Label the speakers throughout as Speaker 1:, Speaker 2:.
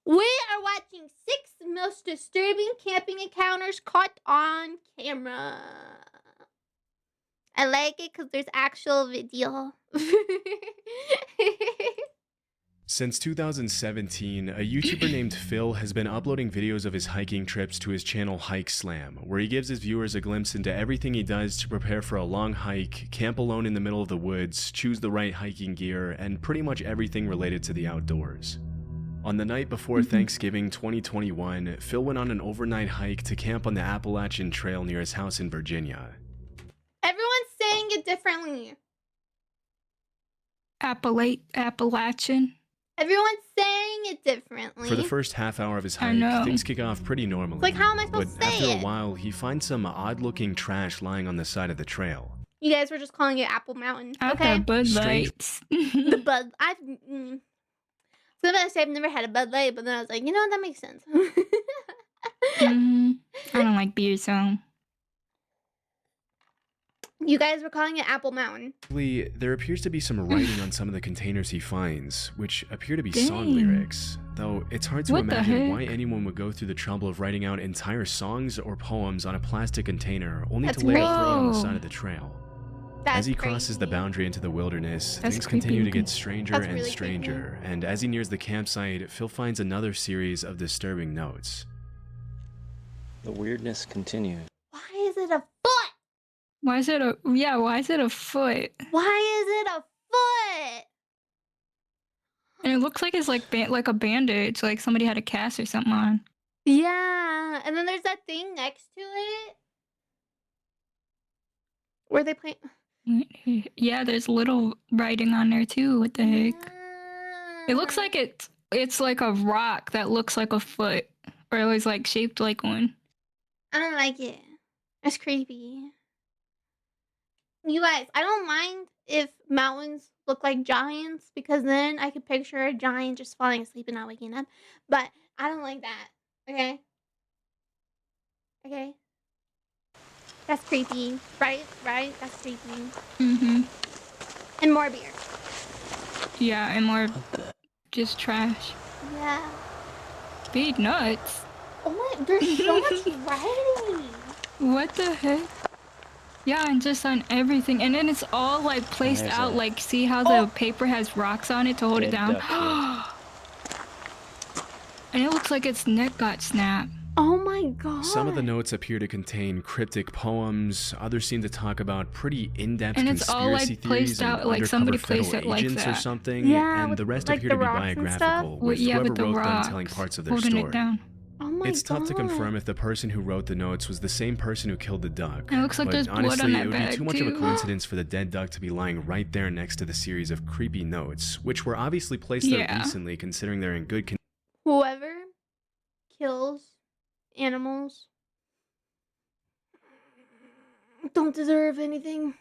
Speaker 1: We are watching 6 most disturbing camping encounters caught on camera. I like it because there's actual video.
Speaker 2: Since 2017, a YouTuber named Phil has been uploading videos of his hiking trips to his channel Hike Slam, where he gives his viewers a glimpse into everything he does to prepare for a long hike, camp alone in the middle of the woods, choose the right hiking gear, and pretty much everything related to the outdoors. On the night before Thanksgiving 2021, Phil went on an overnight hike to camp on the Appalachian Trail near his house in Virginia.
Speaker 1: Everyone's saying it differently.
Speaker 3: Appalachian.
Speaker 1: Everyone's saying it differently.
Speaker 2: For the first half hour of his hike, things kick off pretty normally.
Speaker 1: It's like, how am I supposed to say
Speaker 2: After
Speaker 1: it?
Speaker 2: a while, he finds some odd-looking trash lying on the side of the trail.
Speaker 1: You guys were just calling it Apple Mountain,
Speaker 3: I've
Speaker 1: okay?
Speaker 3: had Bud Lights.
Speaker 1: The Bud... I was gonna say I've never had a Bud Light, but then I was like, you know, that makes sense.
Speaker 3: I don't like beer, so...
Speaker 1: You guys were calling it Apple Mountain.
Speaker 2: There appears to be some writing on some of the containers he finds, which appear to be song lyrics, though it's hard to imagine why anyone would go through the trouble of writing out entire songs or poems on a plastic container only to later throw it on the side of the trail. As he crosses the boundary into the wilderness, things continue to get stranger and stranger, and as he nears the campsite, Phil finds another series of disturbing notes.
Speaker 4: The weirdness continues.
Speaker 1: Why is it a foot?
Speaker 3: Why is it a why is it a foot?
Speaker 1: Why is it a foot?
Speaker 3: And it looks like it's like a bandage, like somebody had a cast or something on.
Speaker 1: Yeah, and then there's that thing next to it where they play.
Speaker 3: Yeah, there's little writing on there too. What the heck? It looks like it's like a rock that looks like a foot, or it was like shaped like one.
Speaker 1: I don't like it. It's creepy. You guys, I don't mind if mountains look like giants, because then I could picture a giant just falling asleep and not waking up. But I don't like that. Okay? Okay? That's creepy. Right? Right? That's creepy. And more beer.
Speaker 3: Yeah, and more just trash.
Speaker 1: Yeah.
Speaker 3: Big nuts.
Speaker 1: Oh my, there's so much writing.
Speaker 3: What the heck? Yeah, and just on everything. And then it's all like placed out, like see how the paper has rocks on it to hold it down? And it looks like its neck got snapped.
Speaker 1: Oh my god.
Speaker 2: Some of the notes appear to contain cryptic poems, others seem to talk about pretty in-depth
Speaker 3: and it's all like placed out, like somebody placed it like that.
Speaker 2: Or something,
Speaker 1: yeah,
Speaker 2: and the rest
Speaker 1: like
Speaker 2: appear to be biographical, with whoever wrote them telling parts of their story.
Speaker 3: It down.
Speaker 1: Oh my
Speaker 2: it's tough to confirm if the person who wrote the notes was the same person who killed the duck.
Speaker 3: It looks like there's blood
Speaker 2: honestly,
Speaker 3: on that
Speaker 2: it would
Speaker 3: bag
Speaker 2: be too much of a
Speaker 3: too.
Speaker 2: coincidence for the dead duck to be lying right there next to the series of creepy notes, which were obviously placed there recently, considering they're in good condition.
Speaker 1: Whoever kills animals don't deserve anything.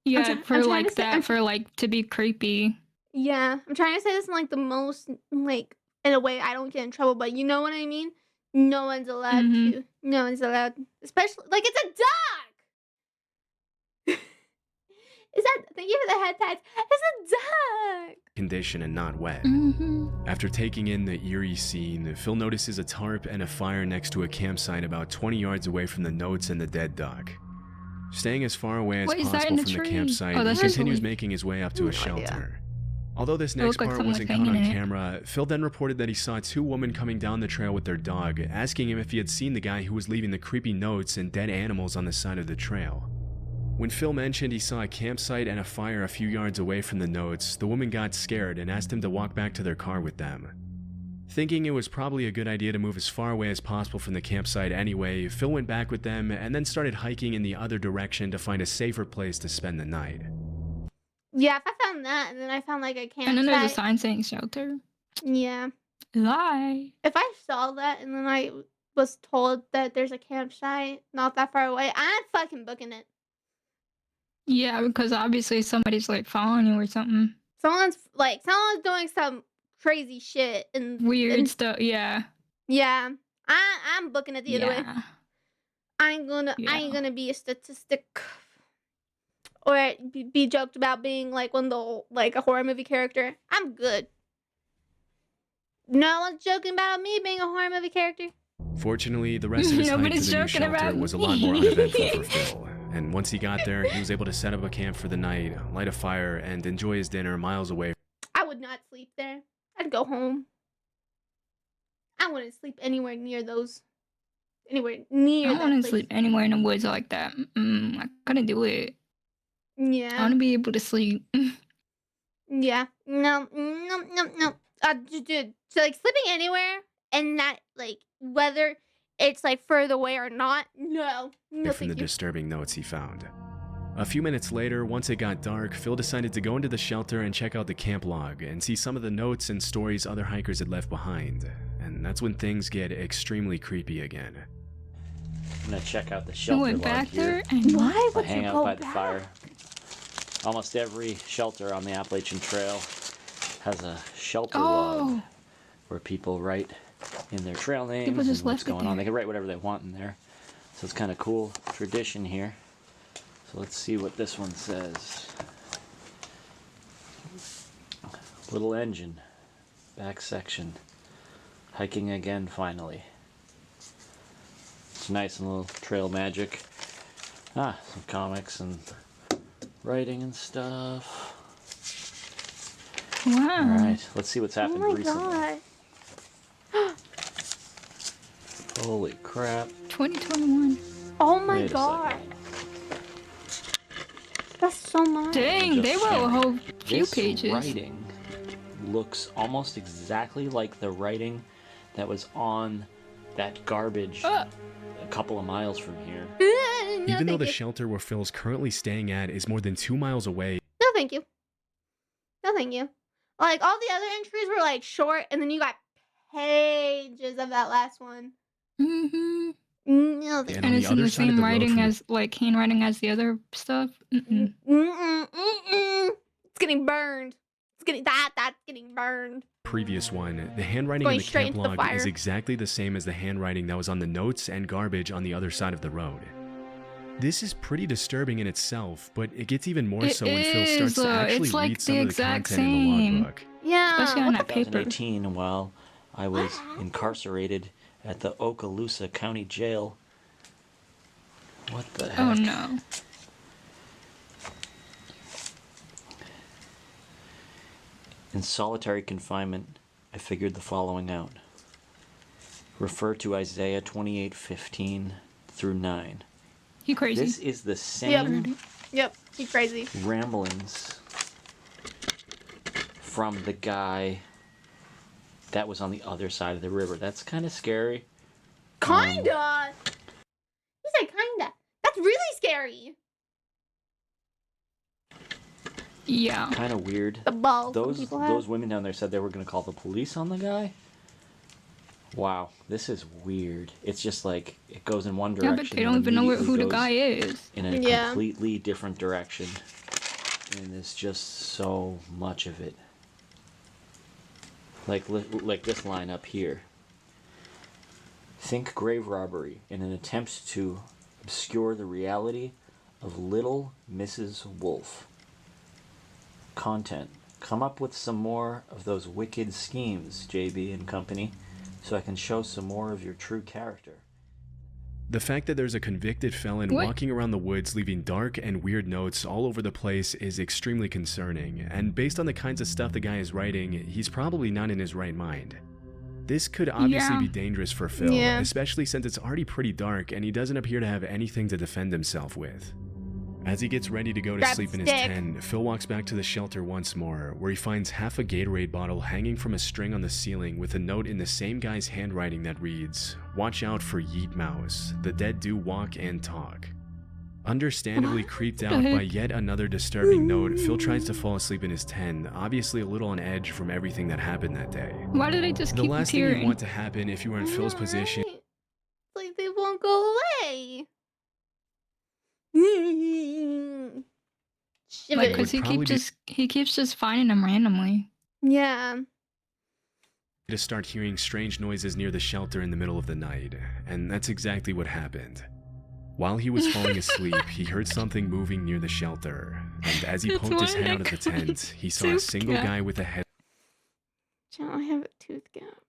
Speaker 3: Yeah, for like to be creepy.
Speaker 1: Yeah, I'm trying to say this in like the most, like, in a way I don't get in trouble, but you know what I mean? No one's allowed to. No one's allowed. Especially, like, it's a dog! Is that, thank you for the head pats. It's a dog!
Speaker 2: Condition and not wet. After taking in the eerie scene, Phil notices a tarp and a fire next to a campsite about 20 yards away from the notes and the dead duck. Staying as far away as possible from the campsite, he continues making his way up to a shelter. Although this next part wasn't caught on camera, Phil then reported that he saw 2 women coming down the trail with their dog, asking him if he had seen the guy who was leaving the creepy notes and dead animals on the side of the trail. When Phil mentioned he saw a campsite and a fire a few yards away from the notes, the woman got scared and asked him to walk back to their car with them. Thinking it was probably a good idea to move as far away as possible from the campsite anyway, Phil went back with them and then started hiking in the other direction to find a safer place to spend the night.
Speaker 1: Yeah, if I found that, and then I found like a campsite.
Speaker 3: And then there's a sign saying shelter.
Speaker 1: Yeah.
Speaker 3: Lie.
Speaker 1: If I saw that and then I was told that there's a campsite not that far away, I'm fucking booking it.
Speaker 3: Yeah, because obviously somebody's like following you or something.
Speaker 1: Someone's doing some crazy shit and
Speaker 3: weird stuff. Yeah.
Speaker 1: Yeah. I'm booking it the other way. I ain't gonna be a statistic. Or be joked about being like one of the, like, a horror movie character. I'm good. No one's joking about me being a horror movie character.
Speaker 2: Fortunately, the rest of his hike to
Speaker 3: Nobody's
Speaker 2: the new
Speaker 3: joking
Speaker 2: shelter
Speaker 3: about
Speaker 2: was a
Speaker 3: me.
Speaker 2: lot more uneventful for Phil. And once he got there, he was able to set up a camp for the night, light a fire, and enjoy his dinner miles away.
Speaker 1: I would not sleep there. I'd go home. I wouldn't sleep anywhere near those. Anywhere near
Speaker 3: I
Speaker 1: that
Speaker 3: want to
Speaker 1: place.
Speaker 3: sleep anywhere in the woods like that. I couldn't do it. I
Speaker 1: Yeah.
Speaker 3: want to be able to sleep.
Speaker 1: Yeah. No. Dude. So like sleeping anywhere and not like whether it's like further away or not. No. No,
Speaker 2: From the
Speaker 1: thank you.
Speaker 2: disturbing notes he found. A few minutes later, once it got dark, Phil decided to go into the shelter and check out the camp log and see some of the notes and stories other hikers had left behind. And that's when things get extremely creepy again.
Speaker 4: I'm gonna check out the
Speaker 3: You
Speaker 4: shelter
Speaker 3: went
Speaker 4: log
Speaker 3: back
Speaker 4: here.
Speaker 3: there and
Speaker 1: Why
Speaker 4: I
Speaker 1: would
Speaker 4: hang
Speaker 1: you
Speaker 4: out
Speaker 1: go
Speaker 4: by the
Speaker 1: back?
Speaker 4: fire. Almost every shelter on the Appalachian Trail has a shelter log where people write in their trail names and
Speaker 3: just
Speaker 4: what's
Speaker 3: left it
Speaker 4: going on.
Speaker 3: there.
Speaker 4: They can write whatever they want in there. So it's kind of cool tradition here. So let's see what this one says. Little engine, back section. Hiking again finally. It's nice and little trail magic. Some comics and writing and stuff.
Speaker 3: wow.
Speaker 4: Alright, let's see what's
Speaker 1: Oh
Speaker 4: happened
Speaker 1: my
Speaker 4: recently.
Speaker 1: god.
Speaker 4: Holy crap.
Speaker 3: 2021.
Speaker 1: Oh my
Speaker 4: Wait a
Speaker 1: god. That's so much.
Speaker 3: Dang,
Speaker 4: Just
Speaker 3: they wrote a
Speaker 4: scanning.
Speaker 3: whole few
Speaker 4: This
Speaker 3: pages.
Speaker 4: writing looks almost exactly like the writing that was on that garbage a couple of miles from here.
Speaker 1: No,
Speaker 2: Even though
Speaker 1: thank
Speaker 2: the
Speaker 1: you.
Speaker 2: shelter where Phil's currently staying at is more than 2 miles away,
Speaker 1: No, thank you. No, thank you. Like, all the other entries were, like, short, and then you got pages of that last one.
Speaker 3: Mm-hmm.
Speaker 1: No, thank
Speaker 2: And
Speaker 1: you.
Speaker 2: on
Speaker 3: And
Speaker 2: the
Speaker 3: it's in
Speaker 2: other
Speaker 3: the
Speaker 2: side of
Speaker 3: same
Speaker 2: the road
Speaker 3: writing
Speaker 2: from the-
Speaker 3: as, like, handwriting as the other stuff. Mm-mm.
Speaker 1: It's getting burned. It's getting that's getting burned.
Speaker 2: previous one, the handwriting
Speaker 1: Going
Speaker 2: in the
Speaker 1: straight
Speaker 2: camp
Speaker 1: into the
Speaker 2: log
Speaker 1: fire.
Speaker 2: is exactly the same as the handwriting that was on the notes and garbage on the other side of the road. This is pretty disturbing in itself, but it gets even more
Speaker 3: It
Speaker 2: so when Phil
Speaker 3: is,
Speaker 2: starts to actually
Speaker 3: it's like
Speaker 2: read some
Speaker 3: the
Speaker 2: of the
Speaker 3: exact
Speaker 2: content in the
Speaker 3: same.
Speaker 2: logbook.
Speaker 1: Yeah.
Speaker 3: Especially on
Speaker 1: what
Speaker 3: that paper.
Speaker 4: 2018, while I was incarcerated at the Okaloosa County Jail. What the heck?
Speaker 3: Oh no.
Speaker 4: In solitary confinement, I figured the following out. Refer to Isaiah 28:15 through 9.
Speaker 3: You crazy.
Speaker 4: This is the same
Speaker 1: Yep. You crazy.
Speaker 4: ramblings from the guy that was on the other side of the river. That's kind of scary.
Speaker 1: Kinda. He said kinda. That's really scary.
Speaker 3: Yeah.
Speaker 4: Kind of weird.
Speaker 1: The balls some
Speaker 4: Those
Speaker 1: people have.
Speaker 4: those women down there said they were going to call the police on the guy. Wow, this is weird. It's just like it goes in one
Speaker 3: Yeah,
Speaker 4: direction.
Speaker 3: but they don't
Speaker 4: and
Speaker 3: even know who the
Speaker 4: immediately
Speaker 3: guy
Speaker 4: goes
Speaker 3: is.
Speaker 4: in a
Speaker 1: Yeah.
Speaker 4: completely different direction. And there's just so much of it. Like this line up here. Think grave robbery in an attempt to obscure the reality of little Mrs. Wolf. Content. Come up with some more of those wicked schemes, JB and company, so I can show some more of your true character.
Speaker 2: The fact that there's a convicted felon
Speaker 3: What?
Speaker 2: walking around the woods leaving dark and weird notes all over the place is extremely concerning, and based on the kinds of stuff the guy is writing, he's probably not in his right mind. This could obviously
Speaker 3: Yeah.
Speaker 2: be dangerous for Phil,
Speaker 1: Yeah.
Speaker 2: especially since it's already pretty dark and he doesn't appear to have anything to defend himself with. As he gets ready to go to
Speaker 1: Grab
Speaker 2: sleep in his
Speaker 1: stick.
Speaker 2: tent, Phil walks back to the shelter once more, where he finds half a Gatorade bottle hanging from a string on the ceiling with a note in the same guy's handwriting that reads, "Watch out for Yeet Mouse, the dead do walk and talk." Understandably creeped out by yet another disturbing note, Phil tries to fall asleep in his tent, obviously a little on edge from everything that happened that day.
Speaker 3: Why do they just
Speaker 2: The
Speaker 3: keep
Speaker 2: last thing you'd
Speaker 3: appearing?
Speaker 2: want to happen if you were in Phil's position
Speaker 1: Right? Like they won't go away. Shiver.
Speaker 2: Like,
Speaker 3: Because
Speaker 2: would probably be-
Speaker 3: he keeps just finding them randomly.
Speaker 1: Yeah.
Speaker 2: to start hearing strange noises near the shelter in the middle of the night, and that's exactly what happened. While he was falling asleep, he heard something moving near the shelter, and as he
Speaker 3: It's
Speaker 2: poked his
Speaker 3: one
Speaker 2: head
Speaker 3: that
Speaker 2: out of the
Speaker 3: could be
Speaker 2: tent, he saw a single
Speaker 3: tooth gap.
Speaker 2: guy with a head
Speaker 1: I have a tooth gap.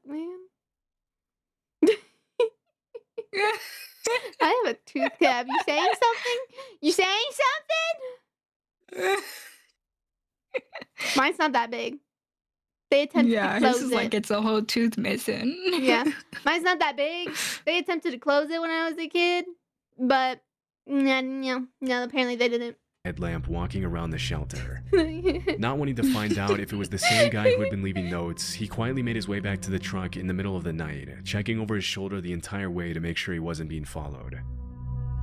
Speaker 1: man. I have a tooth tab. You saying something? You saying something? Mine's not that big. They attempted to
Speaker 3: Yeah, his
Speaker 1: close
Speaker 3: is
Speaker 1: it.
Speaker 3: like it's a whole tooth missing.
Speaker 1: Yeah, mine's not that big. They attempted to close it when I was a kid, but no, apparently they didn't.
Speaker 2: Headlamp walking around the shelter. Not wanting to find out if it was the same guy who had been leaving notes, he quietly made his way back to the truck in the middle of the night, checking over his shoulder the entire way to make sure he wasn't being followed.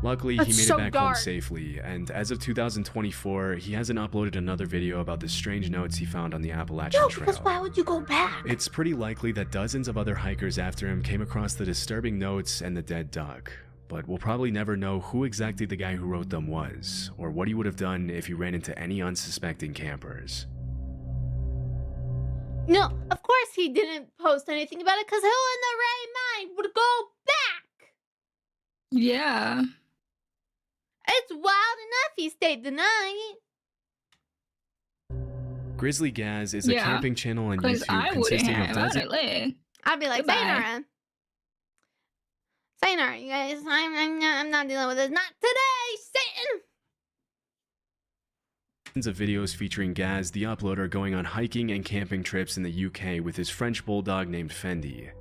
Speaker 2: Luckily, he made it back home safely, and as of 2024, he hasn't uploaded another video about the strange notes he found on the Appalachian Trail.
Speaker 1: Because why would you go back?
Speaker 2: It's pretty likely that dozens of other hikers after him came across the disturbing notes and the dead duck, but we'll probably never know who exactly the guy who wrote them was, or what he would have done if he ran into any unsuspecting campers.
Speaker 1: No, of course he didn't post anything about it, because who in the right mind would go back?
Speaker 3: Yeah.
Speaker 1: It's wild enough he stayed the night.
Speaker 2: Grizzly Gaz is a camping channel on YouTube consisting of dozens.
Speaker 1: I'd be like, sayonara. Sayonara, you guys. I'm not dealing with this. Not today, Satan.
Speaker 2: Of videos featuring Gaz, the uploader, going on hiking and camping trips in the UK with his French bulldog named Fendi.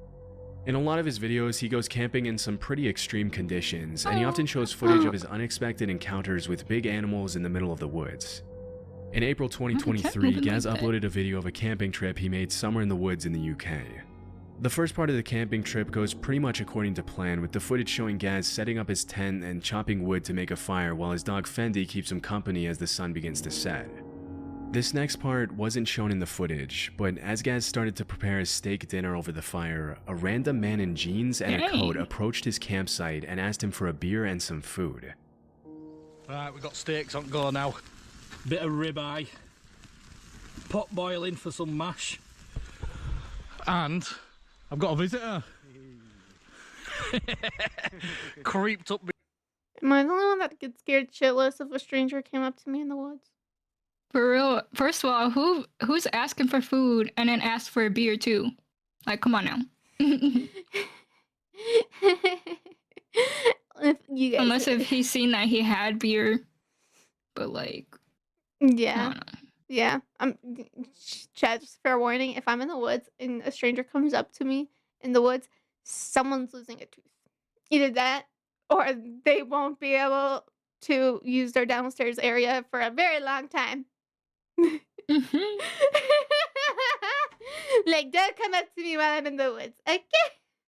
Speaker 2: In a lot of his videos, he goes camping in some pretty extreme conditions, and he often shows footage of his unexpected encounters with big animals in the middle of the woods. In April 2023, Gaz uploaded a video of a camping trip he made somewhere in the woods in the UK. The first part of the camping trip goes pretty much according to plan, with the footage showing Gaz setting up his tent and chopping wood to make a fire while his dog Fendi keeps him company as the sun begins to set. This next part wasn't shown in the footage, but as Gaz started to prepare his steak dinner over the fire, a random man in jeans and a coat approached his campsite and asked him for a beer and some food.
Speaker 5: Right, we've got steaks on go now. Bit of ribeye, pot boiling for some mash, and I've got a visitor. Creeped up.
Speaker 1: Am I the only one that gets scared shitless if a stranger came up to me in the woods?
Speaker 3: For real, first of all, who's asking for food and then asked for a beer too? Like, come on now.
Speaker 1: If you guys
Speaker 3: Unless if he's seen that he had beer, but like,
Speaker 1: yeah, yeah. Chad, just fair warning: if I'm in the woods and a stranger comes up to me in the woods, someone's losing a tooth. Either that, or they won't be able to use their downstairs area for a very long time. Like, don't come up to me while I'm in the woods, okay?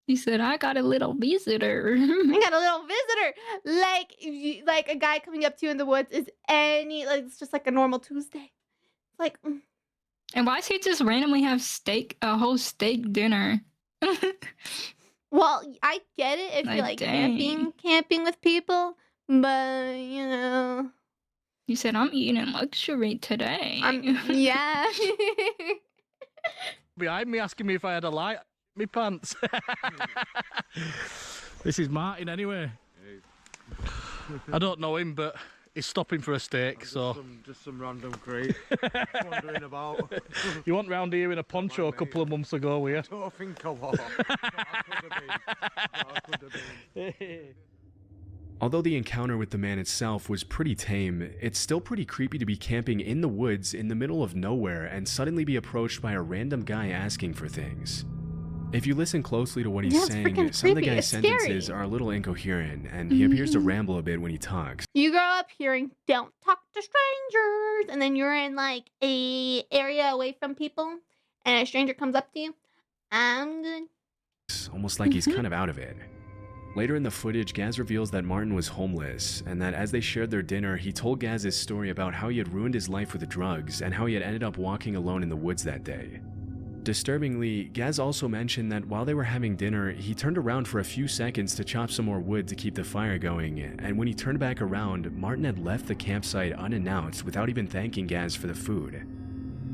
Speaker 3: He said, I got a little visitor.
Speaker 1: I got a little visitor. Like, like a guy coming up to you in the woods is it's just like a normal Tuesday. Like,
Speaker 3: And why does he just randomly have a whole steak dinner?
Speaker 1: Well, I get it if you like camping with people, but you know.
Speaker 3: You said, I'm eating in luxury today.
Speaker 1: Yeah.
Speaker 5: Behind me asking me if I had a light. Me pants. This is Martin anyway. I don't know him, but he's stopping for a steak,
Speaker 6: just some random crate wandering about.
Speaker 5: You went round here in a poncho a couple of months ago, were you?
Speaker 6: I don't think I was. I could have been.
Speaker 2: Although the encounter with the man itself was pretty tame, it's still pretty creepy to be camping in the woods in the middle of nowhere and suddenly be approached by a random guy asking for things. If you listen closely to what he's saying, some of the guy's sentences are a little incoherent, and he appears to ramble a bit when he talks.
Speaker 1: You grow up hearing, don't talk to strangers, and then you're in like a area away from people, and a stranger comes up to you, I'm good.
Speaker 2: It's almost like he's kind of out of it. Later in the footage, Gaz reveals that Martin was homeless, and that as they shared their dinner, he told Gaz his story about how he had ruined his life with the drugs, and how he had ended up walking alone in the woods that day. Disturbingly, Gaz also mentioned that while they were having dinner, he turned around for a few seconds to chop some more wood to keep the fire going, and when he turned back around, Martin had left the campsite unannounced without even thanking Gaz for the food.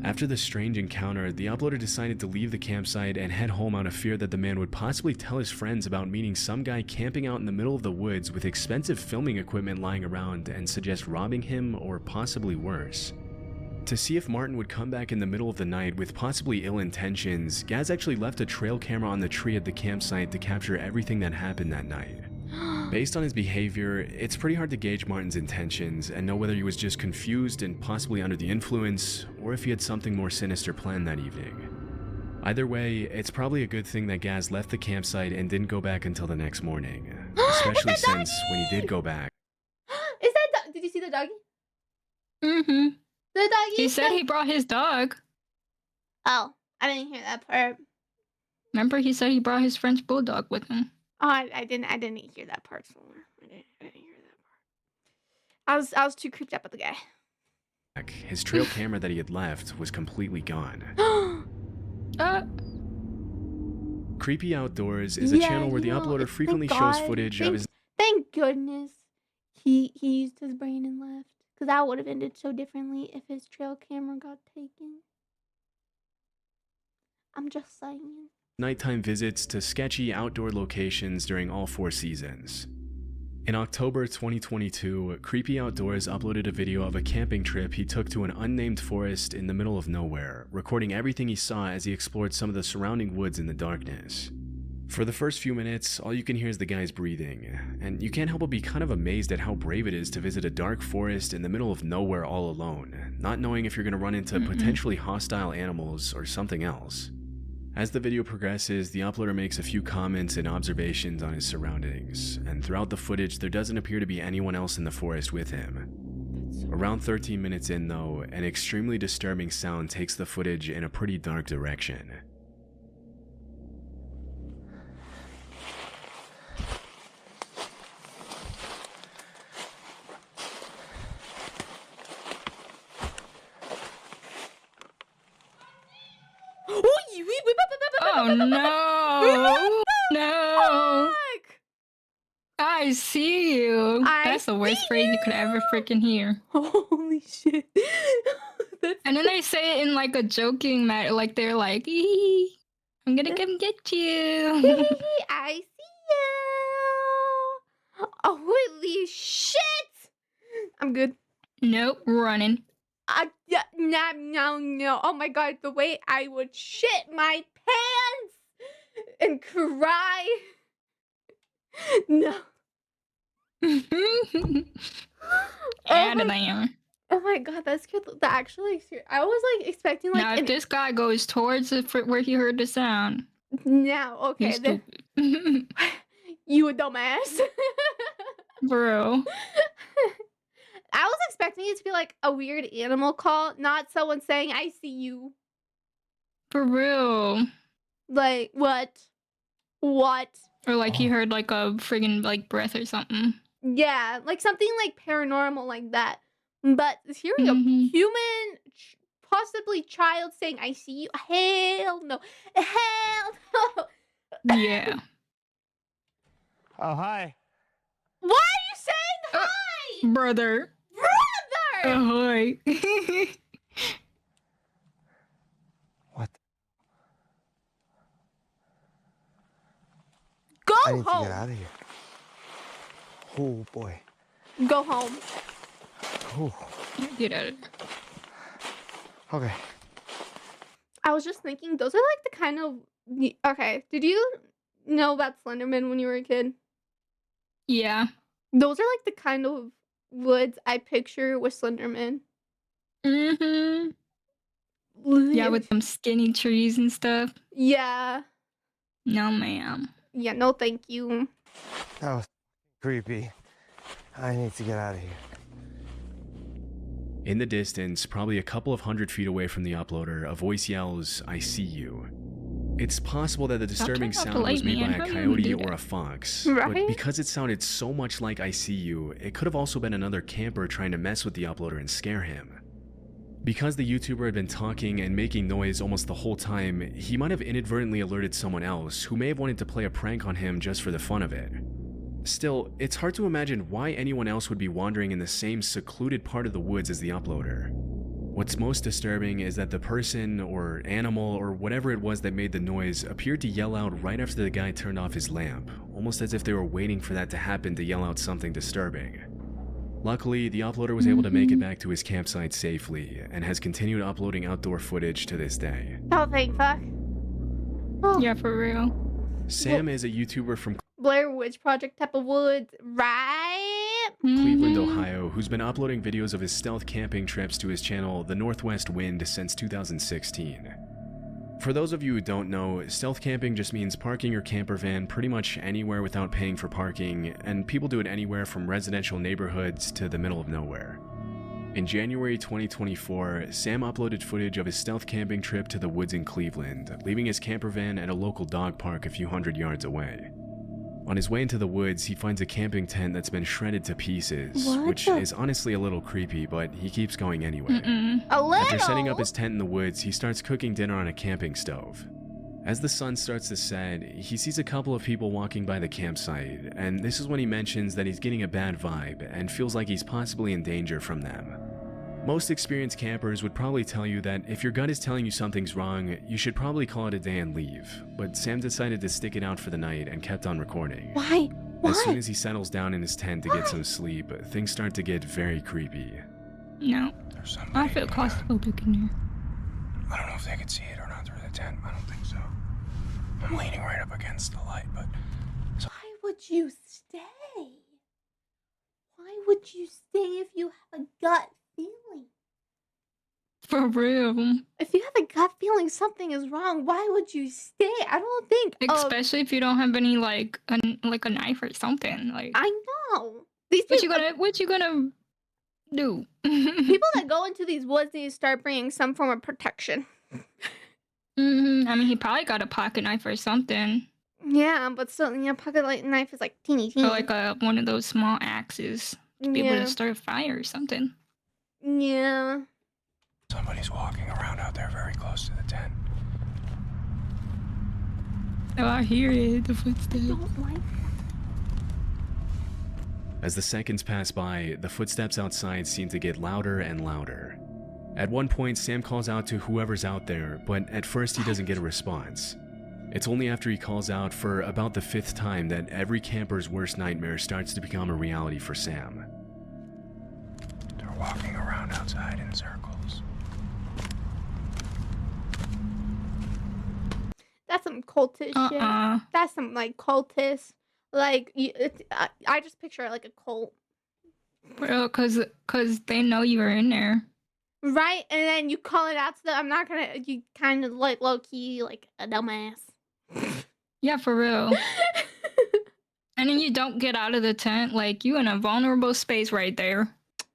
Speaker 2: After the strange encounter, the uploader decided to leave the campsite and head home out of fear that the man would possibly tell his friends about meeting some guy camping out in the middle of the woods with expensive filming equipment lying around and suggest robbing him or possibly worse. To see if Martin would come back in the middle of the night with possibly ill intentions, Gaz actually left a trail camera on the tree at the campsite to capture everything that happened that night. Based on his behavior, it's pretty hard to gauge Martin's intentions and know whether he was just confused and possibly under the influence, or if he had something more sinister planned that evening. Either way, it's probably a good thing that Gaz left the campsite and didn't go back until the next morning, especially since when he did go back.
Speaker 1: Is that did you see the doggy?
Speaker 3: Mm-hmm.
Speaker 1: The doggy?
Speaker 3: He said he brought his dog.
Speaker 1: Oh, I didn't hear that part.
Speaker 3: Remember, he said he brought his French bulldog with him.
Speaker 1: Oh, I didn't hear that part somewhere. I didn't hear that part. I was too creeped up with the guy.
Speaker 2: His trail camera that he had left was completely gone. Creepy Outdoors is a channel where the uploader frequently shows footage of his...
Speaker 1: Thank goodness he used his brain and left. Because that would have ended so differently if his trail camera got taken. I'm just saying.
Speaker 2: Nighttime visits to sketchy outdoor locations during all 4 seasons. In October 2022, Creepy Outdoors uploaded a video of a camping trip he took to an unnamed forest in the middle of nowhere, recording everything he saw as he explored some of the surrounding woods in the darkness. For the first few minutes, all you can hear is the guy's breathing, and you can't help but be kind of amazed at how brave it is to visit a dark forest in the middle of nowhere all alone, not knowing if you're going to run into potentially hostile animals or something else. As the video progresses, the uploader makes a few comments and observations on his surroundings, and throughout the footage there doesn't appear to be anyone else in the forest with him. Around 13 minutes in though, an extremely disturbing sound takes the footage in a pretty dark direction.
Speaker 3: Oh no! No!
Speaker 1: Fuck!
Speaker 3: I see you. That's the worst phrase you could ever freaking hear.
Speaker 1: Holy shit.
Speaker 3: And then they say it in like a joking manner, like they're like, "Ee, I'm gonna come get you."
Speaker 1: I see you. Holy shit! I'm good.
Speaker 3: Nope, running.
Speaker 1: Yeah, no. Oh my god, the way I would shit my pants and cry. No. Oh my god, that's scared. That actually, I was like expecting like.
Speaker 3: Now, if this guy goes towards where he heard the sound.
Speaker 1: Now, okay,
Speaker 3: he's
Speaker 1: then.
Speaker 3: stupid.
Speaker 1: You a dumbass.
Speaker 3: Bro.
Speaker 1: I was expecting it to be like a weird animal call, not someone saying, I see you.
Speaker 3: For real.
Speaker 1: Like, what? What?
Speaker 3: Or like he heard like a friggin' like breath or something.
Speaker 1: Yeah, like something like paranormal like that. But hearing a human, possibly child saying, I see you. Hell no. Hell no.
Speaker 3: Yeah.
Speaker 6: Oh, hi.
Speaker 1: Why are you saying hi?
Speaker 3: Brother.
Speaker 1: Brother!
Speaker 3: Ahoy.
Speaker 6: What?
Speaker 1: Go
Speaker 6: I need
Speaker 1: home.
Speaker 6: to get out of here. Oh, boy.
Speaker 1: Go home.
Speaker 6: Oh.
Speaker 3: Get out of here.
Speaker 6: Okay.
Speaker 1: I was just thinking, those are like the kind of... Okay, did you know about Slenderman when you were a kid?
Speaker 3: Yeah.
Speaker 1: Those are like the kind of woods I picture with Slenderman.
Speaker 3: Yeah, with them skinny trees and stuff.
Speaker 1: Yeah.
Speaker 3: No, ma'am.
Speaker 1: Yeah, no thank you.
Speaker 6: That was creepy. I need to get out of here.
Speaker 2: In the distance, probably a couple of 100 feet away from the uploader, a voice yells, I see you. It's possible that the disturbing sound was made by a coyote or a fox,
Speaker 1: right?
Speaker 2: But because it sounded so much like I see you, it could have also been another camper trying to mess with the uploader and scare him. Because the YouTuber had been talking and making noise almost the whole time, he might have inadvertently alerted someone else who may have wanted to play a prank on him just for the fun of it. Still, it's hard to imagine why anyone else would be wandering in the same secluded part of the woods as the uploader. What's most disturbing is that the person or animal or whatever it was that made the noise appeared to yell out right after the guy turned off his lamp, almost as if they were waiting for that to happen to yell out something disturbing. Luckily, the uploader was able to make it back to his campsite safely and has continued uploading outdoor footage to this day.
Speaker 1: Oh, thank fuck. Oh.
Speaker 3: Yeah, for real.
Speaker 2: Sam is a YouTuber from
Speaker 1: Blair Witch Project type of woods, right?
Speaker 2: Cleveland, Ohio, who's been uploading videos of his stealth camping trips to his channel, The Northwest Wind, since 2016. For those of you who don't know, stealth camping just means parking your camper van pretty much anywhere without paying for parking, and people do it anywhere from residential neighborhoods to the middle of nowhere. In January 2024, Sam uploaded footage of his stealth camping trip to the woods in Cleveland, leaving his camper van at a local dog park a few hundred yards away. On his way into the woods, he finds a camping tent that's been shredded to pieces, which is honestly a little creepy, but he keeps going anyway.
Speaker 1: A little?
Speaker 2: After setting up his tent in the woods, he starts cooking dinner on a camping stove. As the sun starts to set, he sees a couple of people walking by the campsite, and this is when he mentions that he's getting a bad vibe and feels like he's possibly in danger from them. Most experienced campers would probably tell you that if your gut is telling you something's wrong, you should probably call it a day and leave, but Sam decided to stick it out for the night and kept on recording.
Speaker 1: Why?
Speaker 2: As soon as he settles down in his tent to get some sleep, things start to get very creepy.
Speaker 3: No. I feel claustrophobic in here.
Speaker 6: I don't know if they could see it or not through the tent. I don't think so. I'm leaning right up against the light, but...
Speaker 1: Why would you stay? Why would you stay if you have a gut feeling?
Speaker 3: For real.
Speaker 1: If you have a gut feeling something is wrong, why would you stay? I don't think.
Speaker 3: Especially if you don't have any like a knife or something. Like
Speaker 1: I know. These people,
Speaker 3: what you gonna do?
Speaker 1: people that go into these woods need to start bringing some form of protection.
Speaker 3: I mean, he probably got a pocket knife or something.
Speaker 1: Yeah, but still, pocket knife is like teeny.
Speaker 3: Or like one of those small axes to be able to start a fire or something.
Speaker 1: Yeah.
Speaker 6: Somebody's walking around out there very close to the tent.
Speaker 3: Oh, I hear it, the footsteps.
Speaker 1: Don't like that.
Speaker 2: As the seconds pass by, the footsteps outside seem to get louder and louder. At one point, Sam calls out to whoever's out there, but at first he doesn't get a response. It's only after he calls out for about the 5th time that every camper's worst nightmare starts to become a reality for Sam.
Speaker 6: They're walking around outside in circles.
Speaker 1: That's some cultist shit. That's some like cultist. Like I just picture it like a cult.
Speaker 3: Bro, cause they know you were in there.
Speaker 1: Right, and then you call it out to them. I'm not gonna. You kind of like low key like a dumbass.
Speaker 3: Yeah, for real. And then you don't get out of the tent. Like you in a vulnerable space right there,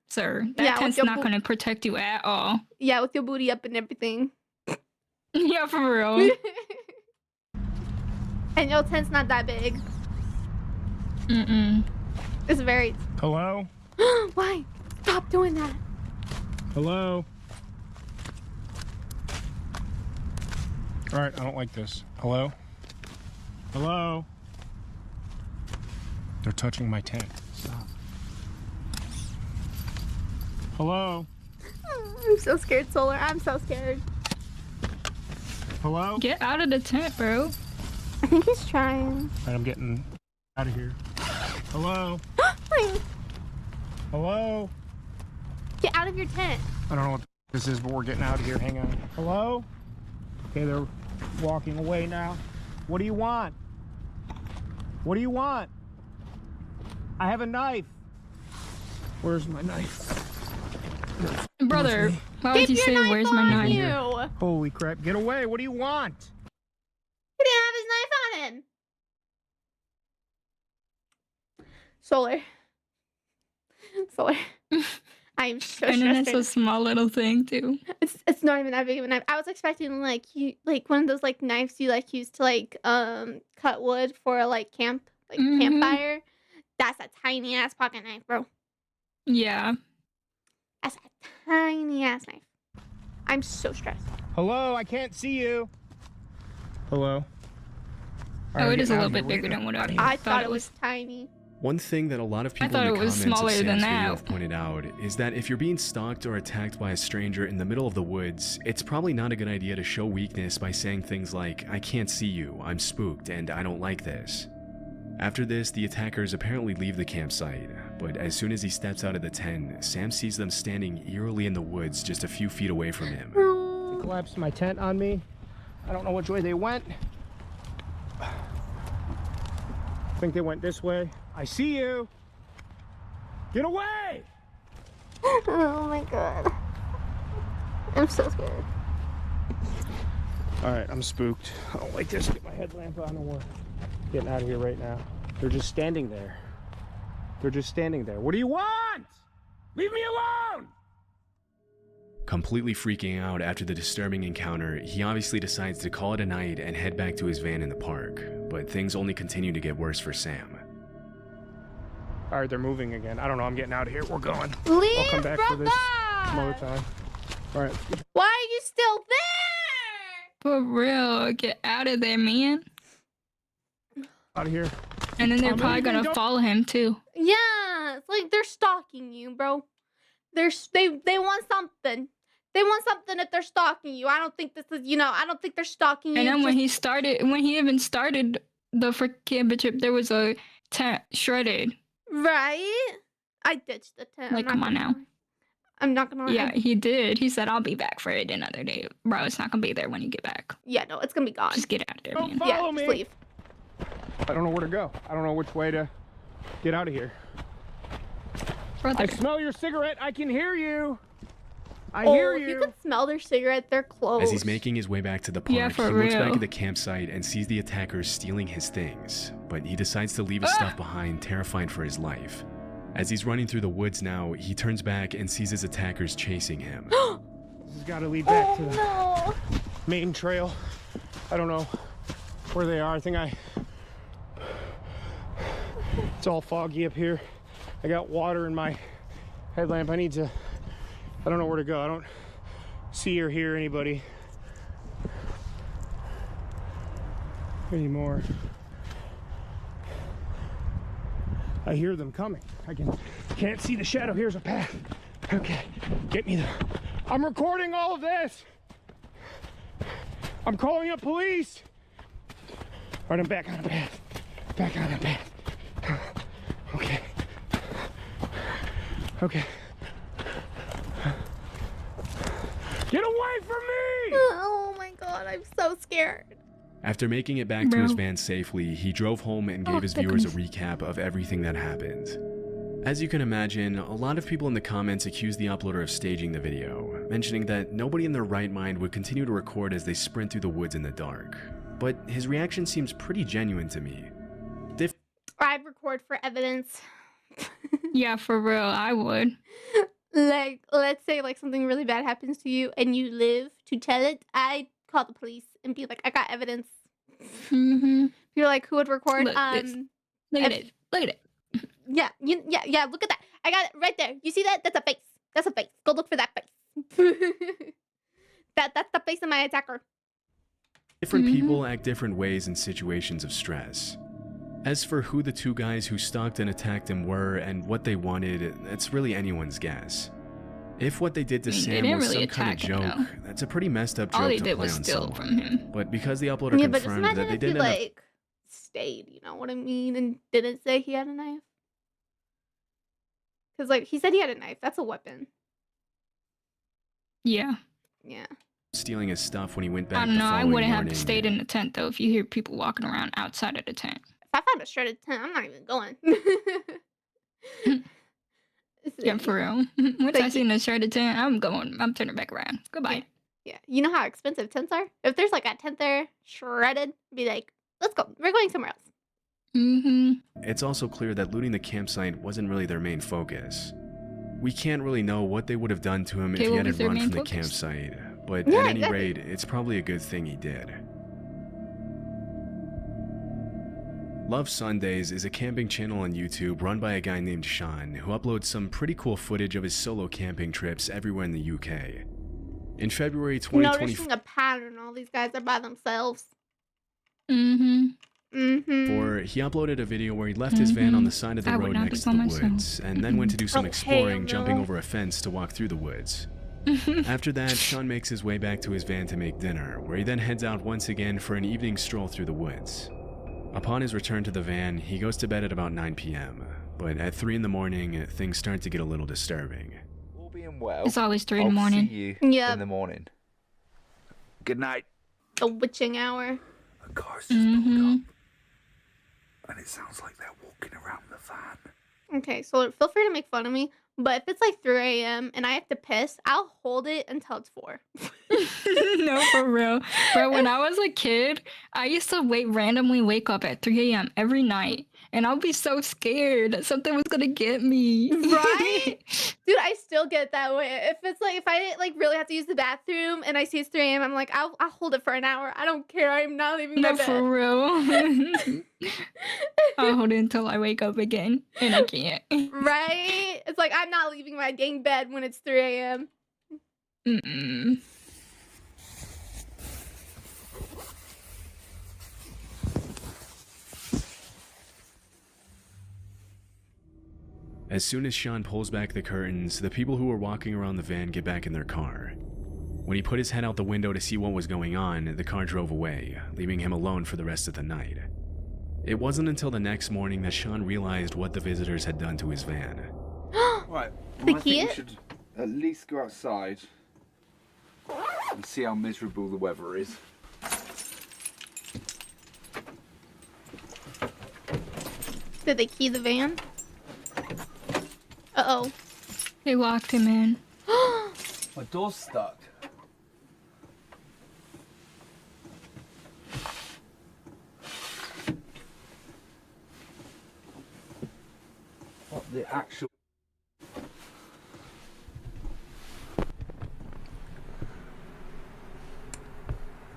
Speaker 3: sir. That tent's not gonna protect you at all.
Speaker 1: Yeah, with your booty up and everything.
Speaker 3: Yeah, for real.
Speaker 1: And your tent's not that big. It's very.
Speaker 6: Hello?
Speaker 1: Why? Stop doing that.
Speaker 6: Hello? Alright, I don't like this. Hello? Hello? They're touching my tent. Stop. Hello?
Speaker 1: I'm so scared, Solar. I'm so scared.
Speaker 6: Hello?
Speaker 3: Get out of the tent, bro.
Speaker 1: I think he's trying.
Speaker 6: Alright, I'm getting out of here. Hello? Hello?
Speaker 1: Get out of your tent.
Speaker 6: I don't know what this is, but we're getting out of here. Hang on. Hello? Okay, they're walking away now. What do you want? What do you want? I have a knife. Where's my knife?
Speaker 3: Brother, why would you say, where's my knife?
Speaker 1: You.
Speaker 6: Holy crap. Get away. What do you want?
Speaker 1: He didn't have his knife on him. Solar. I am so stressed.
Speaker 3: And it's a small little thing too.
Speaker 1: It's not even that big of a knife. I was expecting like one of those like knives you like use to like cut wood for like campfire. That's a tiny ass pocket knife, bro.
Speaker 3: Yeah.
Speaker 1: That's a tiny ass knife. I'm so stressed.
Speaker 6: Hello, I can't see you. Hello.
Speaker 3: Oh, it is a little bit bigger than what
Speaker 1: I thought it was tiny.
Speaker 2: One thing that a lot of people in the comments of Sam's video have pointed out is that if you're being stalked or attacked by a stranger in the middle of the woods, it's probably not a good idea to show weakness by saying things like, I can't see you, I'm spooked, and I don't like this. After this, the attackers apparently leave the campsite, but as soon as he steps out of the tent, Sam sees them standing eerily in the woods just a few feet away from him.
Speaker 6: They collapsed my tent on me. I don't know which way they went. I think they went this way. I see you. Get away!
Speaker 1: Oh my god. I'm so scared.
Speaker 6: All right, I'm spooked. I don't like this. Get my headlamp on and we're getting out of here right now. They're just standing there. They're just standing there. What do you want? Leave me alone!
Speaker 2: Completely freaking out after the disturbing encounter, he obviously decides to call it a night and head back to his van in the park, but things only continue to get worse for Sam.
Speaker 6: All right, they're moving again. I don't know, I'm getting out of here. We're going.
Speaker 1: Leave,
Speaker 6: I'll come back for this some
Speaker 1: brother!
Speaker 6: other time. All right.
Speaker 1: Why are you still there?
Speaker 3: For real, get out of there, man.
Speaker 6: Out of here.
Speaker 3: And then they're probably
Speaker 6: leaving,
Speaker 3: gonna
Speaker 6: don't-
Speaker 3: follow him too.
Speaker 1: Yeah, it's like they're stalking you, bro. They want something. They want something if they're stalking you. I don't think this is, I don't think they're stalking you.
Speaker 3: And then when
Speaker 1: just-
Speaker 3: he even started the freaking trip, there was a tent shredded.
Speaker 1: Right? I ditched the tent.
Speaker 3: Like, come on now.
Speaker 1: I'm not gonna lie.
Speaker 3: Yeah, he did. He said, "I'll be back for it another day." Bro, it's not gonna be there when you get back.
Speaker 1: Yeah, no, it's gonna be gone.
Speaker 3: Just get out of there,
Speaker 6: Don't
Speaker 3: man.
Speaker 6: follow
Speaker 1: Yeah,
Speaker 6: me.
Speaker 1: just leave.
Speaker 6: I don't know where to go. I don't know which way to get out of here.
Speaker 3: Brother.
Speaker 6: I smell your cigarette. I can hear you. I
Speaker 1: Oh,
Speaker 6: hear
Speaker 1: if you
Speaker 6: you.
Speaker 1: could smell their cigarette, they're close.
Speaker 2: As he's making his way back to the park,
Speaker 3: Yeah, for
Speaker 2: he looks back
Speaker 3: real.
Speaker 2: at the campsite and sees the attackers stealing his things, but he decides to leave his stuff behind, terrified for his life. As he's running through the woods now, he turns back and sees his attackers chasing him.
Speaker 6: This has got to lead back to the
Speaker 1: no.
Speaker 6: main trail. I don't know where they are. I think it's all foggy up here. I got water in my headlamp. I don't know where to go. I don't see or hear anybody anymore. I hear them coming. Can't see the shadow. Here's a path. Okay, get me there. I'm recording all of this. I'm calling up police. All right, I'm back on the path. Back on the path. Okay. Okay. Get away from me!
Speaker 1: Oh my god, I'm so scared.
Speaker 2: After making it back to his
Speaker 3: Bro.
Speaker 2: van safely, he drove home and gave his
Speaker 3: that
Speaker 2: viewers a
Speaker 3: comes-
Speaker 2: recap of everything that happened. As you can imagine, a lot of people in the comments accused the uploader of staging the video, mentioning that nobody in their right mind would continue to record as they sprint through the woods in the dark. But his reaction seems pretty genuine to me.
Speaker 1: I'd record for evidence.
Speaker 3: Yeah, for real, I would.
Speaker 1: Like, let's say like something really bad happens to you and you live to tell it. I'd call the police and be like, I got evidence.
Speaker 3: Mm-hmm.
Speaker 1: You're like, who would record?
Speaker 3: Look, this. Look at it. Look at it.
Speaker 1: Yeah, yeah. Look at that. I got it right there. You see that? That's a face. That's a face. Go look for that face. That's the face of my attacker.
Speaker 2: Different
Speaker 3: Mhm.
Speaker 2: people act different ways in situations of stress. As for who the two guys who stalked and attacked him were and what they wanted, that's really anyone's guess. If what they did to
Speaker 3: I mean, they
Speaker 2: Sam
Speaker 3: didn't
Speaker 2: was
Speaker 3: really
Speaker 2: some kind of
Speaker 3: attack him,
Speaker 2: joke,
Speaker 3: though.
Speaker 2: that's a pretty messed up joke
Speaker 3: All they
Speaker 2: to
Speaker 3: did
Speaker 2: play
Speaker 3: was
Speaker 2: on
Speaker 3: steal
Speaker 2: someone.
Speaker 3: from him.
Speaker 2: But because the uploader
Speaker 1: Yeah, but just
Speaker 2: confirmed
Speaker 1: imagine
Speaker 2: that they
Speaker 1: if he
Speaker 2: didn't end up
Speaker 1: like stayed. You know what I mean? And didn't say he had a knife. Because like he said he had a knife. That's a weapon.
Speaker 3: Yeah.
Speaker 1: Yeah.
Speaker 2: stealing his stuff when he went back
Speaker 3: I don't know.
Speaker 2: the
Speaker 3: I
Speaker 2: following
Speaker 3: wouldn't have
Speaker 2: morning.
Speaker 3: stayed in the tent though. If you hear people walking around outside of the tent.
Speaker 1: If I found a shredded tent, I'm not even going.
Speaker 3: Yeah, for real. Once I see a shredded tent, I'm going. I'm turning back around. Goodbye.
Speaker 1: Yeah, you know how expensive tents are? If there's like a tent there shredded, be like, let's go. We're going somewhere else.
Speaker 3: Mm-hmm.
Speaker 2: It's also clear that looting the campsite wasn't really their main focus. We can't really know what they would have done to him if
Speaker 3: Okay,
Speaker 2: he
Speaker 3: what
Speaker 2: hadn't
Speaker 3: was their
Speaker 2: run
Speaker 3: main
Speaker 2: from the
Speaker 3: focus?
Speaker 2: campsite, but
Speaker 1: Yeah,
Speaker 2: at any
Speaker 1: exactly.
Speaker 2: rate, it's probably a good thing he did. Love Sundays is a camping channel on YouTube run by a guy named Sean, who uploads some pretty cool footage of his solo camping trips everywhere in the UK. In February 2024,
Speaker 1: Noticing a pattern. All these guys are by themselves.
Speaker 3: Mm-hmm.
Speaker 1: Mm-hmm.
Speaker 2: he uploaded a video where he left his van on the side of the
Speaker 3: I would
Speaker 2: road
Speaker 3: not
Speaker 2: next
Speaker 3: be
Speaker 2: to
Speaker 3: by
Speaker 2: the
Speaker 3: myself.
Speaker 2: woods, and then went to do some
Speaker 1: Oh,
Speaker 2: exploring,
Speaker 1: hell
Speaker 2: jumping
Speaker 1: no.
Speaker 2: over a fence to walk through the woods. After that, Sean makes his way back to his van to make dinner, where he then heads out once again for an evening stroll through the woods. Upon his return to the van, he goes to bed at about 9 p.m., but at 3 in the morning, things start to get a little disturbing.
Speaker 7: All being well,
Speaker 3: It's always 3 in the
Speaker 7: I'll
Speaker 3: morning.
Speaker 7: see you
Speaker 1: Yep.
Speaker 7: in the morning. Good night.
Speaker 1: The witching hour.
Speaker 7: A car's just pulled up, and it sounds like they're walking around the van.
Speaker 1: Okay, so feel free to make fun of me, but if it's like 3 a.m. and I have to piss, I'll hold it until it's 4.
Speaker 3: No, for real. Bro, when I was a kid, I used to randomly wake up at 3 a.m. every night. And I'll be so scared that something was gonna get me.
Speaker 1: Right? Dude, I still get that way. If it's like, if I like really have to use the bathroom and I see it's 3 a.m., I'm like, I'll hold it for an hour. I don't care. I'm not leaving my
Speaker 3: No,
Speaker 1: bed.
Speaker 3: for real. I'll hold it until I wake up again. And I can't.
Speaker 1: Right? It's like, I'm not leaving my dang bed when it's 3 a.m.
Speaker 3: Mm-mm.
Speaker 2: As soon as Sean pulls back the curtains, the people who were walking around the van get back in their car. When he put his head out the window to see what was going on, the car drove away, leaving him alone for the rest of the night. It wasn't until the next morning that Sean realized what the visitors had done to his van.
Speaker 7: Right.
Speaker 1: The
Speaker 7: I
Speaker 1: key
Speaker 7: think we
Speaker 1: it?
Speaker 7: should at least go outside and see how miserable the weather is.
Speaker 1: Did they key the van? Uh-oh.
Speaker 3: They locked him in.
Speaker 7: My door's stuck. What the actual...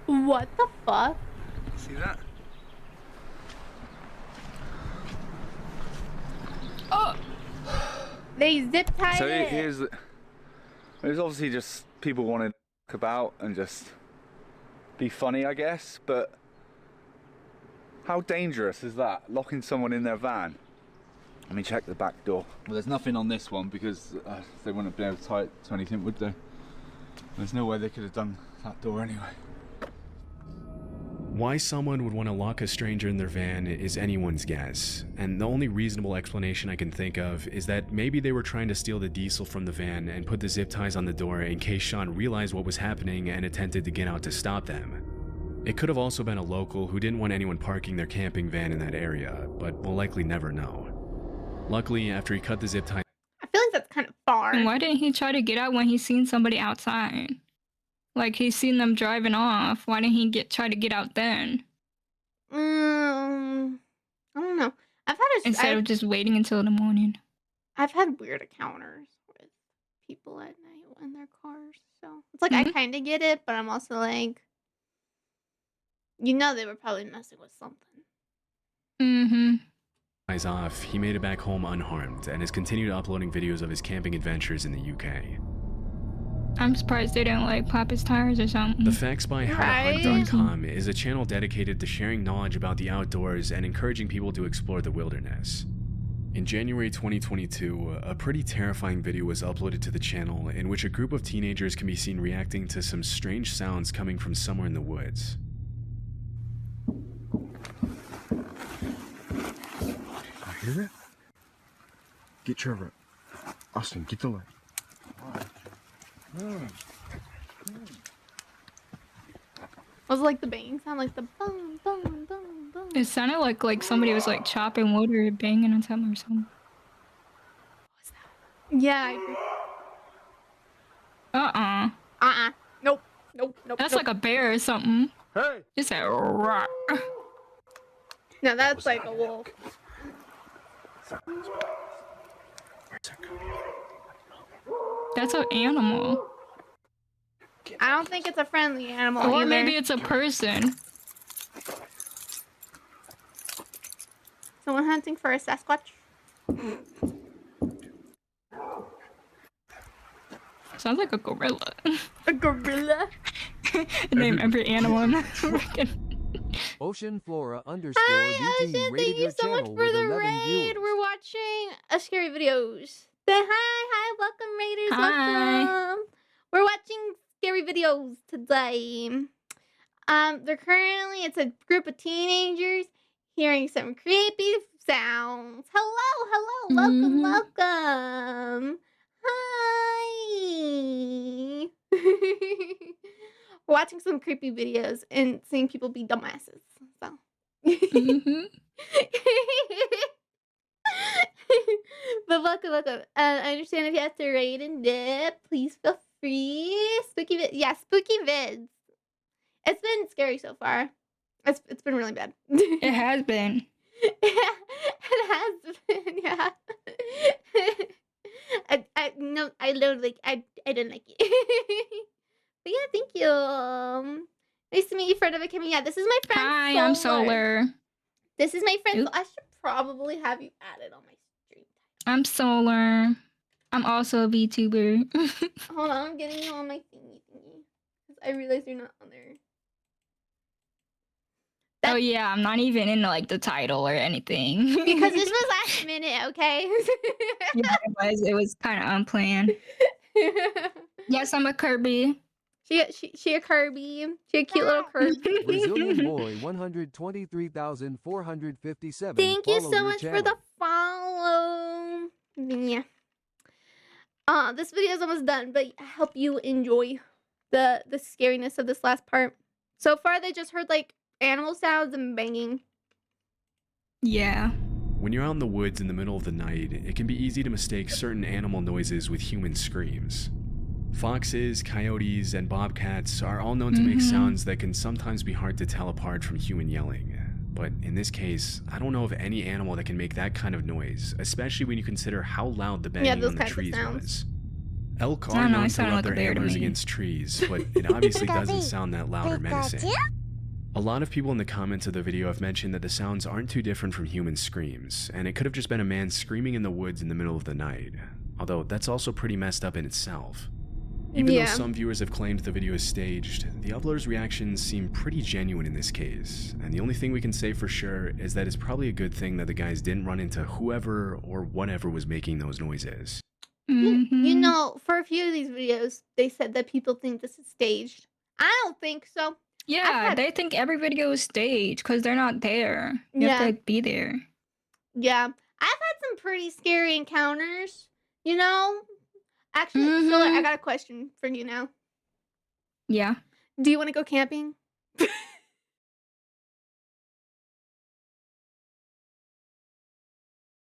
Speaker 1: What the fuck?
Speaker 7: See that?
Speaker 3: Oh!
Speaker 1: They zip tied
Speaker 7: So
Speaker 1: it.
Speaker 7: here's... It was obviously just people wanted to walk about and just be funny, I guess, but how dangerous is that, locking someone in their van? Let me check the back door. Well, there's nothing on this one because they wouldn't have been able to tie it to anything, would they? There's no way they could have done that door anyway.
Speaker 2: Why someone would want to lock a stranger in their van is anyone's guess, and the only reasonable explanation I can think of is that maybe they were trying to steal the diesel from the van and put the zip ties on the door in case Sean realized what was happening and attempted to get out to stop them. It could have also been a local who didn't want anyone parking their camping van in that area, but we'll likely never know. Luckily, after he cut the zip tie,
Speaker 1: I feel like that's kind of far.
Speaker 3: And why didn't he try to get out when he seen somebody outside? Like, he's seen them driving off. Why didn't he try to get out then?
Speaker 1: I don't know.
Speaker 3: Instead of just waiting until the morning.
Speaker 1: I've had weird encounters with people at night in their cars. So it's like I kind of get it, but I'm also like, you know, they were probably messing with something.
Speaker 3: Mm-hmm.
Speaker 2: eyes off, he made it back home unharmed and has continued uploading videos of his camping adventures in the UK.
Speaker 3: I'm surprised they didn't like pop his tires or something.
Speaker 2: The Facts by HowToHunt.com is a channel dedicated to sharing knowledge about the outdoors and encouraging people to explore the wilderness. In January 2022, a pretty terrifying video was uploaded to the channel in which a group of teenagers can be seen reacting to some strange sounds coming from somewhere in the woods.
Speaker 6: I hear it? Get Trevor. Austin, get the light.
Speaker 1: Was it like the banging sound, like the boom, boom, boom, boom?
Speaker 3: It sounded like somebody was like chopping wood or banging on something or something.
Speaker 1: Yeah, I agree. Nope.
Speaker 3: That's like a bear or something.
Speaker 6: Hey!
Speaker 3: It's a rock.
Speaker 1: No, that's like a wolf.
Speaker 3: That's an animal.
Speaker 1: I don't think it's a friendly animal
Speaker 3: Or
Speaker 1: either.
Speaker 3: maybe it's a person.
Speaker 1: Someone hunting for a Sasquatch?
Speaker 3: Sounds like a gorilla.
Speaker 1: A gorilla?
Speaker 3: Name every animal in that freaking.
Speaker 8: Ocean Flora _DT
Speaker 1: Hi, Ocean.
Speaker 8: rated
Speaker 1: Thank you
Speaker 8: your
Speaker 1: so much
Speaker 8: channel
Speaker 1: for
Speaker 8: with
Speaker 1: the
Speaker 8: 11
Speaker 1: raid.
Speaker 8: viewers.
Speaker 1: We're watching a scary videos. Say hi, welcome raiders,
Speaker 3: Hi.
Speaker 1: welcome. We're watching scary videos today. They're currently, it's a group of teenagers. hearing some creepy sounds. Hello, hello, welcome, welcome. Hi. Watching some creepy videos and seeing people be dumbasses. So. But welcome, welcome. I understand if you have to raid and dip, please feel free. Spooky spooky vids. It's been scary so far. It's been really bad.
Speaker 3: It has been.
Speaker 1: It has been, yeah. I literally I didn't like it. But yeah, thank you. Nice to meet you, friend of Akemi. Yeah, this is my friend.
Speaker 3: Hi, I'm Solar.
Speaker 1: This is my friend.
Speaker 3: Oop.
Speaker 1: So I should probably have you added on my stream.
Speaker 3: I'm Solar. I'm also a VTuber.
Speaker 1: Hold on, I'm getting you on my thingy. Because I realized you're not on there.
Speaker 3: Oh yeah, I'm not even in like the title or anything.
Speaker 1: Because this was last minute, okay?
Speaker 3: Yeah, it was kind of unplanned. Yes, I'm a Kirby.
Speaker 1: She a Kirby. She a cute little Kirby.
Speaker 8: Brazilian boy 123,457.
Speaker 1: Thank you
Speaker 8: Follow
Speaker 1: so
Speaker 8: your
Speaker 1: much for
Speaker 8: channel.
Speaker 1: the follow. Yeah. This video is almost done, but I hope you enjoy the scariness of this last part. So far, they just heard like animal sounds and banging.
Speaker 3: Yeah.
Speaker 2: When you're out in the woods in the middle of the night, it can be easy to mistake certain animal noises with human screams. Foxes, coyotes, and bobcats are all known to make sounds that can sometimes be hard to tell apart from human yelling. But in this case, I don't know of any animal that can make that kind of noise, especially when you consider how loud the banging on the trees was. Elk are known to rub their antlers against trees, but it obviously doesn't sound that loud or menacing. A lot of people in the comments of the video have mentioned that the sounds aren't too different from human screams, and it could have just been a man screaming in the woods in the middle of the night, although that's also pretty messed up in itself. Even though some viewers have claimed the video is staged, the uploader's reactions seem pretty genuine in this case, and the only thing we can say for sure is that it's probably a good thing that the guys didn't run into whoever or whatever was making those noises.
Speaker 1: You know, for a few of these videos, they said that people think this is staged. I don't think so.
Speaker 3: Yeah, they think every video is staged because they're not there. You have to be there.
Speaker 1: Yeah. I've had some pretty scary encounters, you know? Actually, Solar, I got a question for you now.
Speaker 3: Yeah.
Speaker 1: Do you want to go camping?